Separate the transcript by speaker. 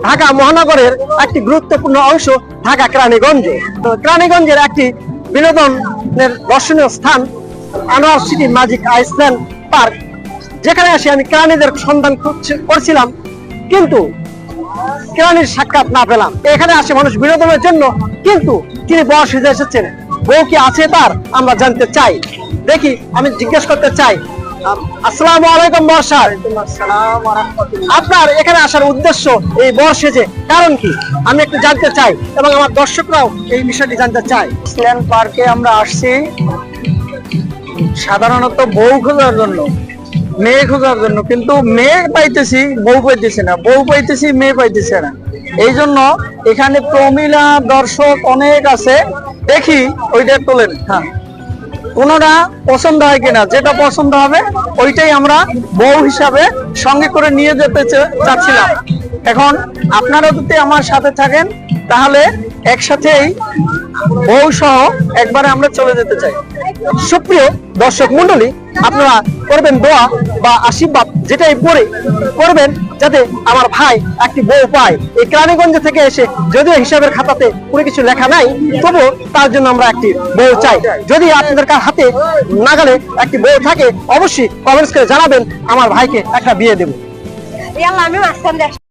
Speaker 1: ঢাকা মহানগরের একটি গুরুত্বপূর্ণ অংশ ঢাকা কেরানীগঞ্জ। তো কেরানীগঞ্জের একটি বিনোদনের দর্শনীয় স্থান Anwar city magic Iceland park, যেখানে এসে আমি কেরানীদের সন্ধান করছিলাম, কিন্তু কেরানীর সাক্ষাৎ না পেলাম। এখানে আসে মানুষ বিনোদনের জন্য, কিন্তু তিনি বয়স হয়ে এসেছেন, বউ কি আছে তার আমরা জানতে চাই। দেখি, আমি জিজ্ঞেস করতে চাই, আসসালামু আলাইকুম বর্ষার, আপনার এখানে আসার উদ্দেশ্য, এই বর্ষে যে কারণ কি আমি একটু জানতে চাই, এবং আমার দর্শকরাও এই বিষয়টি জানতে চাই।
Speaker 2: আইসল্যান্ড পার্কে আমরা আসছি সাধারণত বউ খোঁজার জন্য, মেয়ে খোঁজার জন্য, কিন্তু মেয়ে পাইতেছি, বউ পাইতেছি না, বউ পাইতেছি, মেয়ে পাইতেছে না। এই জন্য এখানে প্রমিলা দর্শক অনেক আছে, দেখি ওইটা তোলেন। হ্যাঁ, কোনটা পছন্দ হয় কিনা, যেটা পছন্দ হবে ওইটাই আমরা বউ হিসাবে সঙ্গে করে নিয়ে যেতে চাচ্ছিলাম। এখন আপনারা যদি আমার সাথে থাকেন তাহলে একসাথেই বউ সহ একবারে আমরা চলে যেতে চাই।
Speaker 1: সুপ্রিয় দর্শক মন্ডলী, আপনারা করবেন দোয়া বা আশীর্বাদ, যেটাই পরে করবেন যাতে আমার ভাই একটি বউ পায়। এই কেরানীগঞ্জ থেকে এসে যদিও হিসাবের খাতাতে কোনো কিছু লেখা নাই, তবুও তার জন্য আমরা একটি বউ চাই। যদি আপনাদের হাতে নাগালে একটি বউ থাকে, অবশ্যই কমেন্টস করে জানাবেন, আমার ভাইকে একটা বিয়ে দেবো।
Speaker 3: আমি